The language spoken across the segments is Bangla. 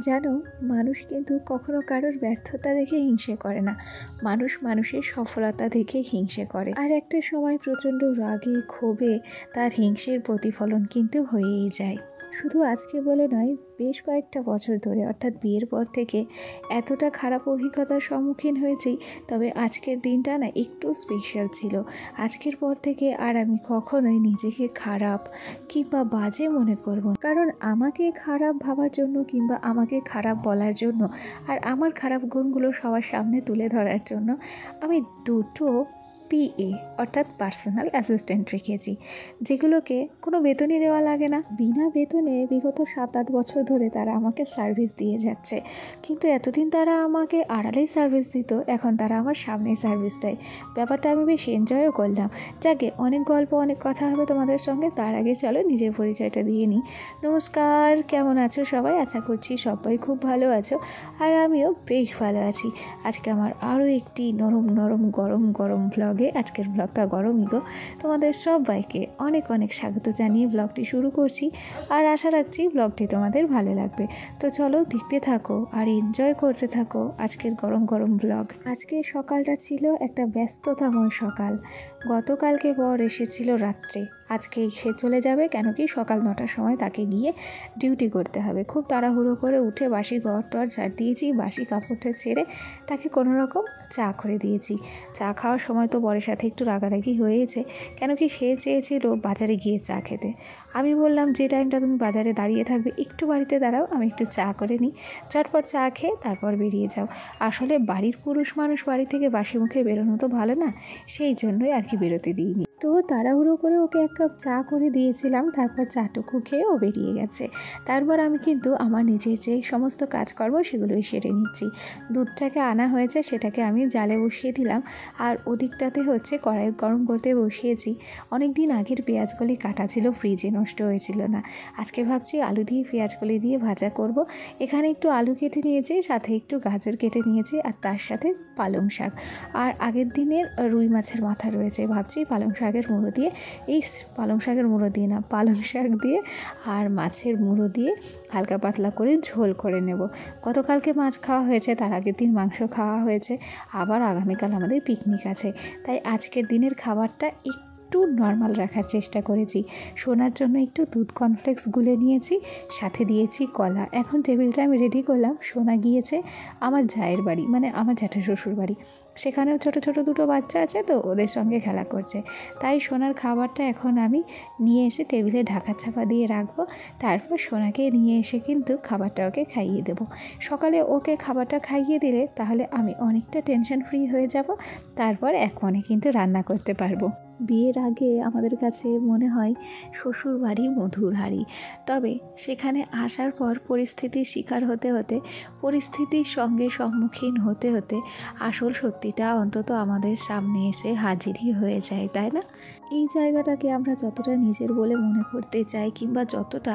জানো, মানুষ কিন্তু কখনো কারোর ব্যর্থতা দেখে হিংসে করে না, মানুষ মানুষের সফলতা দেখে হিংসে করে। আর একটা সময় প্রচণ্ড রাগে ক্ষোভে তার হিংসের প্রতিফলন কিন্তু হয়েই যায়। শুধু আজকে বলে নয়, বেশ কয়েকটা বছর ধরে অর্থাৎ বিয়ের পর থেকে এতটা খারাপ অভিজ্ঞতার সম্মুখীন হয়েছি। তবে আজকের দিনটা না একটু স্পেশাল ছিল। আজকের পর থেকে আর আমি কখনোই নিজেকে খারাপ কিংবা বাজে মনে করব না। কারণ আমাকে খারাপ ভাবার জন্য কিংবা আমাকে খারাপ বলার জন্য আর আমার খারাপ গুণগুলো সবার সামনে তুলে ধরার জন্য আমি দুটো পিএ অর্থাৎ পার্সোনাল অ্যাসিস্ট্যান্ট রেখেছি, যেগুলোকে কোনো বেতনই দেওয়া লাগে না। বিনা বেতনে বিগত 7-8 বছর ধরে তারা আমাকে সার্ভিস দিয়ে যাচ্ছে। কিন্তু এতদিন তারা আমাকে আড়ালেই সার্ভিস দিত, এখন তারা আমার সামনেই সার্ভিস দেয়। ব্যাপারটা আমি বেশ এনজয়ও করলাম। যাকে অনেক গল্প অনেক কথা হবে তোমাদের সঙ্গে, তার আগে চলো নিজের পরিচয়টা দিয়ে নিই। নমস্কার, কেমন আছো সবাই? আশা করছি সবাই খুব ভালো আছো, আর আমিও বেশ ভালো আছি। আজকে আমার আরও একটি নরম নরম গরম গরম ব্লগে, আজকের ব্লগটা গরমই গো, তোমাদের সবাইকে অনেক অনেক স্বাগত জানিয়ে ব্লগটি শুরু করছি। আর আশা রাখছি ব্লগটি তোমাদের ভালো লাগবে। তো চলো দেখতে থাকো আর এনজয় করতে থাকো আজকের গরম গরম ব্লগ। আজকের সকালটা ছিল একটা ব্যস্ততাময় সকাল। গতকালকে বর এসেছিল রাত্রে, আজকে সে চলে যাবে, কেন কি সকাল 9টার সময় তাকে গিয়ে ডিউটি করতে হবে। খুব তাড়াহুড়ো করে উঠে বাসি ঘর টর ঝাড় দিয়েছি, বাসি কাপড়টা ছেড়ে তাকে কোনো রকম চা করে দিয়েছি। চা খাওয়ার সময় তো বরের সাথে একটু রাগারাগি হয়েছে, কেন কি সে চেয়েছিল বাজারে গিয়ে চা খেতে। আমি বললাম যে টাইমটা তুমি বাজারে দাঁড়িয়ে থাকবে একটু বাড়িতে দাঁড়াও, আমি একটু চা করে নিই, চটপট চা খেয়ে তারপর বেরিয়ে যাও। আসলে বাড়ির পুরুষ মানুষ বাড়ি থেকে বাসি মুখে বেরোনো তো ভালো না, সেই জন্যই আর কি বেরোতে দিইনি। তো তাড়াহুড়ো করে ওকে 1 কাপ চা করে দিয়েছিলাম, তারপর চাটুকু খেয়ে ও বেরিয়ে গেছে। তারপর আমি কিন্তু আমার নিজের যে সমস্ত কাজকর্ম সেগুলোই সেরে নিচ্ছি। দুধটাকে আনা হয়েছে, সেটাকে আমি জালে বসিয়ে দিলাম, আর ওদিকটাতে হচ্ছে কড়াই গরম করতে বসিয়েছি। অনেক দিন আগের পেঁয়াজগুলি কাটা ছিল, ফ্রিজে নষ্ট হয়েছিল না। আজকে ভাবছি আলু দিয়ে পেঁয়াজগুলি দিয়ে ভাজা করব। এখানে একটু আলু কেটে নিয়েছি, সাথে একটু গাজর কেটে নিয়েছি, আর তার সাথে পালং শাক। আর আগের দিনের রুই মাছের মাথা রয়েছে, ভাবছি পালং শাকের মুড়ো দিয়ে, পালং শাকের মুড়ো দিয়ে না, পালং শাক দিয়ে আর মাছের মুড়ো দিয়ে হালকা পাতলা করে ঝোল করে নেব। গতকালকে মাছ খাওয়া হয়েছে, তার আগের দিন মাংস খাওয়া হয়েছে, আবার আগামীকাল আমাদের পিকনিক আছে। তাই আজকের দিনের খাবারটা একটু নর্মাল রাখার চেষ্টা করেছি। সোনার জন্য একটু দুধ কর্নফ্লেক্স গুলে নিয়েছি, সাথে দিয়েছি কলা। এখন টেবিলটা আমি রেডি করলাম। সোনা গিয়েছে আমার জায়ের বাড়ি, মানে আমার জ্যাঠা শ্বশুর বাড়ি। সেখানেও ছোট ছোট দুটো বাচ্চা আছে, তো ওদের সঙ্গে খেলা করছে। তাই সোনার খাবারটা এখন আমি নিয়ে এসে টেবিলে ঢাকা চাপা দিয়ে রাখবো। তারপর সোনাকে নিয়ে এসে কিন্তু খাবারটা ওকে খাইয়ে দেবো। সকালে ওকে খাবারটা খাইয়ে দিলে তাহলে আমি অনেকটা টেনশন ফ্রি হয়ে যাব। তারপর এক মনে কিন্তু রান্না করতে পারবো। বিয়ের আগে আমাদের কাছে মনে হয় শ্বশুর বাড়ি মধুর হাঁড়ি, তবে সেখানে আসার পর পরিস্থিতির শিকার হতে হতে, পরিস্থিতির সঙ্গে সম্মুখীন হতে হতে আসল সত্যিটা অন্তত আমাদের সামনে এসে হাজিরই হয়ে যায়, তাই না? এই জায়গাটাকে আমরা যতটা নিজের বলে মনে করতে চাই কিংবা যতটা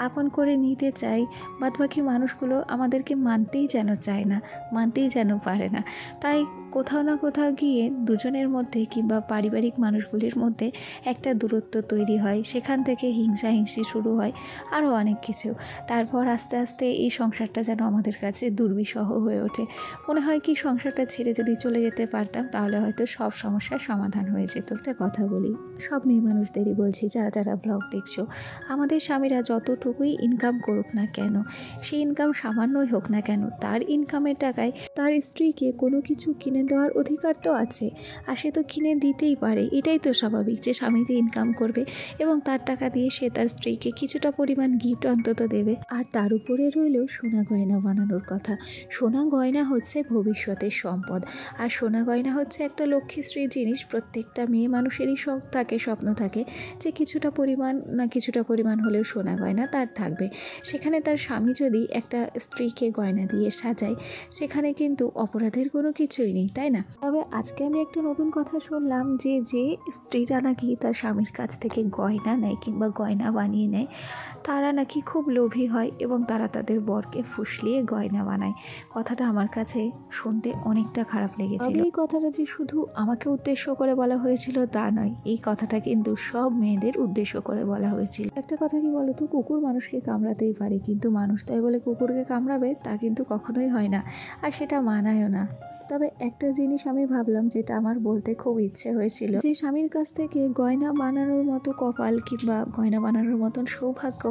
আপন করে নিতে চাই, বাদবাকি মানুষগুলো আমাদেরকে মানতেই যেন চায় না, মানতেই যেন পারে না। তাই কোথাও না কোথাও গিয়ে দুজনের মধ্যে কিংবা পারিবারিক মানুষগুলির মধ্যে একটা দূরত্ব তৈরি হয়, সেখান থেকে হিংসাহিংসি শুরু হয়, আরও অনেক কিছু। তারপর আস্তে আস্তে এই সংসারটা যেন আমাদের কাছে দুর্বিষহ হয়ে ওঠে। মনে হয় কি সংসারটা ছেড়ে যদি চলে যেতে পারতাম তাহলে হয়তো সব সমস্যার সমাধান হয়ে যেত। একটা কথা বলি, সব মেয়ে মানুষদেরই বলছি, যারা যারা ব্লগ দেখছো, আমাদের স্বামীরা যতটুকুই ইনকাম করুক না কেন, সেই ইনকাম সামান্যই হোক না কেন, তার ইনকামের টাকায় তার স্ত্রীকে কোনো কিছু কিনে দেওয়ার অধিকার তো আছে, আর সে তো কিনে দিতেই পারে। এটাই তো স্বাভাবিক যে স্বামীতে ইনকাম করবে এবং তার টাকা দিয়ে সে তার স্ত্রীকে কিছুটা পরিমাণ গিফট অন্তত দেবে। আর তার উপরে রইল সোনা গয়না বানানোর কথা। সোনা গয়না হচ্ছে ভবিষ্যতের সম্পদ, আর সোনা গয়না হচ্ছে একটা লক্ষ্মীশ্রী জিনিস। প্রত্যেকটা মেয়ে মানুষেরই শখ থাকে, স্বপ্ন থাকে যে কিছুটা পরিমাণ হলেও সোনা গয়না তার থাকবে। সেখানে তার স্বামী যদি একটা স্ত্রীকে গয়না দিয়ে সাজায়, সেখানে কিন্তু অপরাধের কোনো কিছুই নেই। নেই, তাই না? তবে আজকে আমি একটা নতুন কথা শুনলাম যে স্ত্রীরা নাকি তার স্বামীর কাছ থেকে গয়না নেয় কিংবা গয়না বানিয়ে নেয়, তারা নাকি খুব লোভী হয় এবং তারা তাদের বরকে ফুসলিয়ে গয়না বানায়। কথাটা আমার কাছে শুনতে অনেকটা খারাপ লেগেছিল। এই কথাটা যে শুধু আমাকে উদ্দেশ্য করে বলা হয়েছিল তা নয়, এই কথাটা কিন্তু সব মেয়েদের উদ্দেশ্য করে বলা হয়েছিল। একটা কথা কি বলতো, কুকুর মানুষকে কামড়াতেই পারে, কিন্তু মানুষ তাই বলে কুকুরকে কামড়াবে তা কিন্তু কখনোই হয় না, আর সেটা মানায়ও না। তবে একটা জিনিস আমি ভাবলাম, যেটা আমার বলতে খুব ইচ্ছে হয়েছিল, যে স্বামীর কাছ থেকে গয়না বানানোর মতো কপাল কিংবা গয়না বানানোর মতন সৌভাগ্য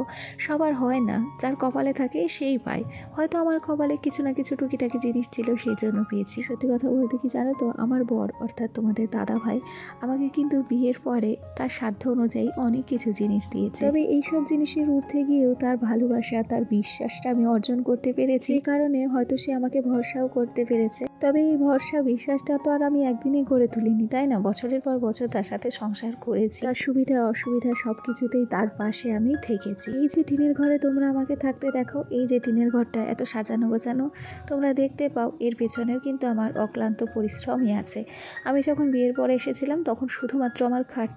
সবার হয় না। যার কপালে থাকে সেই পায়। হয়তো আমার কপালে কিছু না কিছু টুকিটাকি জিনিস ছিল, সেই জন্য পেয়েছি। সত্যি কথা বলতে কি জানো তো, আমার বর অর্থাৎ তোমাদের দাদা ভাই আমাকে কিন্তু বিয়ের পরে তার সাধ্য অনুযায়ী অনেক কিছু জিনিস দিয়েছে। তবে এইসব জিনিসের ঊর্ধ্বে গিয়েও তার ভালোবাসা, তার বিশ্বাসটা আমি অর্জন করতে পেরেছি। এই কারণে হয়তো সে আমাকে ভরসাও করতে পেরেছে। তবে এই ভরসা বিশ্বাসটা তো আর আমি একদিনে গড়ে তুলিনি, তাই না? বছরের পর বছর তার সাথে সংসার করেছি, তার সুবিধা অসুবিধা সব কিছুতেই তার পাশে আমি থেকেছি। এই যে টিনের ঘরে তোমরা আমাকে থাকতে দেখো, এই যে টিনের ঘরটা এত সাজানো গোছানো তোমরা দেখতে পাও, এর পেছনেও কিন্তু আমার অক্লান্ত পরিশ্রমই আছে। আমি যখন বিয়ের পরে এসেছিলাম তখন শুধুমাত্র আমার খাট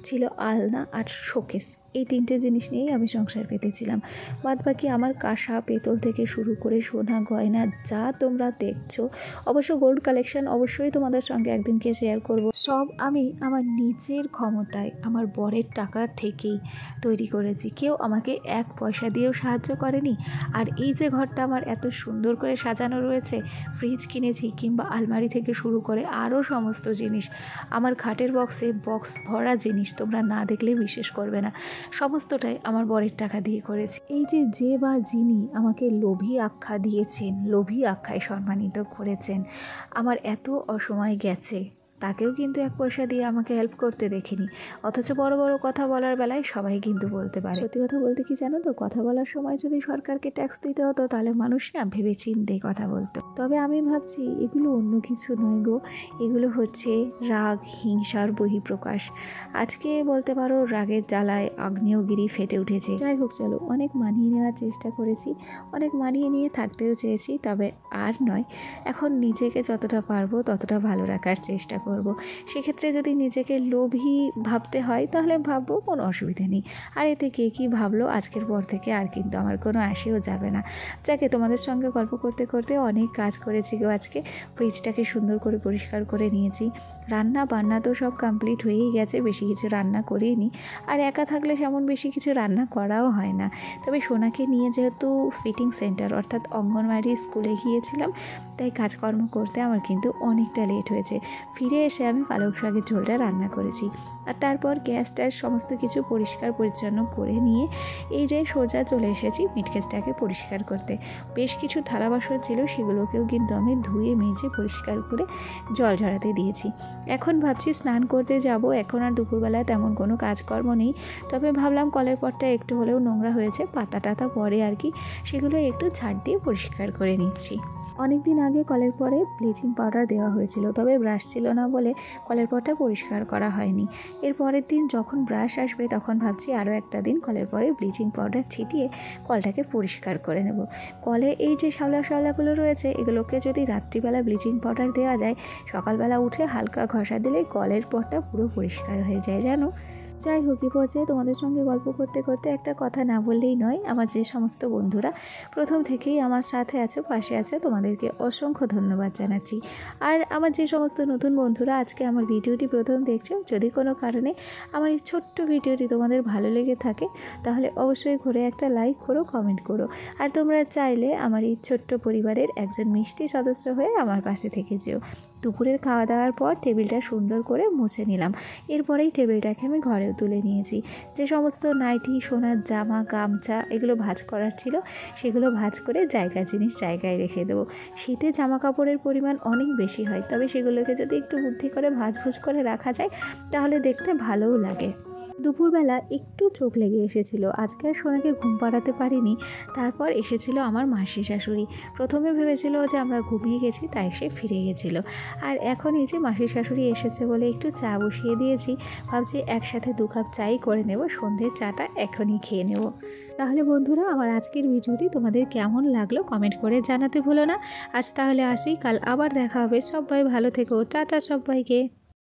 ছিল আলনা আর শোকেস, এই তিনটে জিনিস নিয়েই আমি সংসার পেতেছিলাম। বাদবাকি আমার কাঁসা পেতল থেকে শুরু করে সোনা গয়না যা তোমরা দেখছো, অবশ্য গোল্ড কালেকশন অবশ্যই তোমাদের সঙ্গে একদিনকে শেয়ার করব, সব আমি আমার নিজের ক্ষমতায় আমার বরের টাকা থেকেই তৈরি করেছি। কেউ আমাকে এক পয়সা দিয়েও সাহায্য করেনি। আর এই যে ঘরটা আমার এত সুন্দর করে সাজানো রয়েছে, ফ্রিজ কিনেছি কিংবা আলমারি থেকে শুরু করে আরও সমস্ত জিনিস, আমার খাটের বক্স ভরা জিনিস, তোমরা না দেখলে বিশ্বাস করবে না, সমস্তটাই আমার বরের টাকা দিয়ে করেছি। এই যে বা যিনি আমাকে লোভী আখ্যা দিয়েছেন, লোভী আখ্যায় সম্মানিত করেছেন, আমার এত অসময় গেছে, তাকেও কিন্তু এক পয়সা দিয়ে আমাকে হেল্প করতে দেখিনি। অথচ বড় বড় কথা বলার বেলায় সবাই কিন্তু বলতে পারে। সত্যি কথা বলতে কি জানো তো, কথা বলার সময় যদি সরকারকে ট্যাক্স দিতে হতো তাহলে মানুষ না ভেবে চিন্তে কথা বলতো। তবে আমি ভাবছি এগুলো অন্য কিছু নয় গো, এগুলো হচ্ছে রাগ হিংসার বহিঃপ্রকাশ। আজকে বলতে পারো রাগের জ্বালায় আগ্নেয়গিরি ফেটে উঠেছে। যাই হোক, চলো, অনেক মানিয়ে নেওয়ার চেষ্টা করেছি, অনেক মানিয়ে নিয়ে থাকতেও চেয়েছি, তবে আর নয়। এখন নিজেকে যতটা পারবো ততটা ভালো রাখার চেষ্টা করব। সেক্ষেত্রে যদি নিজেকে লোভী ভাবতে হয় তাহলে ভাববো, কোনো অসুবিধা নেই। আর এতে কে কী ভাবলো আজকের পর থেকে আর কিন্তু আমার কোনো আসেও যাবে না। যাকে তোমাদের সঙ্গে গল্প করতে করতে অনেক কাজ করেছি গো আজকে। ফ্রিজটাকে সুন্দর করে পরিষ্কার করে নিয়েছি, রান্না বান্না তো সব কমপ্লিট হয়েই গেছে, বেশি কিছু রান্না করিনি। আর একা থাকলে সেমন বেশি কিছু রান্না করাও হয় না। তবে সোনাকে নিয়ে যেহেতু ফিটিং সেন্টার অর্থাৎ অঙ্গনওয়াড়ি স্কুলে গিয়েছিলাম, তাই কাজকর্ম করতে আমার কিন্তু অনেকটা লেট হয়েছে। ফিরে এসে আমি পালং শাকের ঝোলটা রান্না করেছি, আর তারপর গ্যাসটার সমস্ত কিছু পরিষ্কার পরিচ্ছন্ন করে নিয়ে এই যে সোজা চলে এসেছি মিট গ্যাসটাকে পরিষ্কার করতে। বেশ কিছু থালা বাসন ছিল, সেগুলোকেও কিন্তু আমি ধুয়ে মেজে পরিষ্কার করে জল ঝরাতে দিয়েছি। এখন ভাবছি স্নান করতে যাব। এখন আর দুপুরবেলায় তেমন কোনো কাজকর্ম নেই, তবে ভাবলাম কলের পরটা একটু হলেও নোংরা হয়েছে, পাতা টাতা পরে আর কি, সেগুলো একটু ঝাড় দিয়ে পরিষ্কার করে নিচ্ছি। অনেক দিন আগে কলের পরে ব্লিচিং পাউডার দেওয়া হয়েছিল, তবে ব্রাশ ছিল না বলে কলের পরটা পরিষ্কার করা হয়নি। এর পরের দিন যখন ব্রাশ আসবে তখন ভাবছি আরও একটা দিন কলের পরে ব্লিচিং পাউডার ছিটিয়ে কলটাকে পরিষ্কার করে নেব। কলে এই যে শ্যাওলাগুলো রয়েছে, এগুলোকে যদি রাত্রিবেলা ব্লিচিং পাউডার দেওয়া যায়, সকালবেলা উঠে হালকা ঘষা দিলেই কলের পরটা পুরো পরিষ্কার হয়ে যায় জানো। যাই হোক, এই পর্যায়ে তোমাদের সঙ্গে গল্প করতে করতে একটা কথা না বললেই নয়। আমার যে সমস্ত বন্ধুরা প্রথম থেকেই আমার সাথে আছো, পাশে আছে, তোমাদেরকে অসংখ্য ধন্যবাদ জানাচ্ছি। আর আমার যে সমস্ত নতুন বন্ধুরা আজকে আমার ভিডিওটি প্রথম দেখছো, যদি কোনো কারণে আমার এই ছোট্ট ভিডিওটি তোমাদের ভালো লেগে থাকে তাহলে অবশ্যই ঘুরে একটা লাইক করো, কমেন্ট করো। আর তোমরা চাইলে আমার এই ছোট্ট পরিবারের একজন মিষ্টি সদস্য হয়ে আমার পাশে থেকে যেও। দুপুরের খাওয়া দাওয়ার পর টেবিলটা সুন্দর করে মুছে নিলাম। এরপরেই টেবিলটাকে আমি ঘরেও তুলে নিয়েছি। যে সমস্ত নাইটি, সোনার জামা, গামছা এগুলো ভাঁজ করার ছিল, সেগুলো ভাঁজ করে জায়গার জিনিস জায়গায় রেখে দেবো। শীতে জামা কাপড়ের পরিমাণ অনেক বেশি হয়, তবে সেগুলোকে যদি একটু বুদ্ধি করে ভাঁজ ভুজ করে রাখা যায় তাহলে দেখতে ভালোও লাগে। দুপুরবেলা একটু চোখ লেগে এসেছিল, আজকে আর সোনাকে ঘুম পাড়াতে পারিনি। তারপর এসেছিল আমার মাসি শাশুড়ি। প্রথমে ভেবেছিল যে আমরা ঘুমিয়ে গেছি, তাই সে ফিরে গেছিল। আর এখন এই যে মাসি শাশুড়ি এসেছে বলে একটু চা বসিয়ে দিয়েছি, ভাবছি একসাথে 2 কাপ চাই করে নেব, সন্ধ্যের চাটা এখনই খেয়ে নেব। তাহলে বন্ধুরা, আমার আজকের ভিডিওটি তোমাদের কেমন লাগলো কমেন্ট করে জানাতে ভুলো না। আজ তাহলে আসি, কাল আবার দেখা হবে। সবাই ভালো থেকো, টাটা সবাইকে।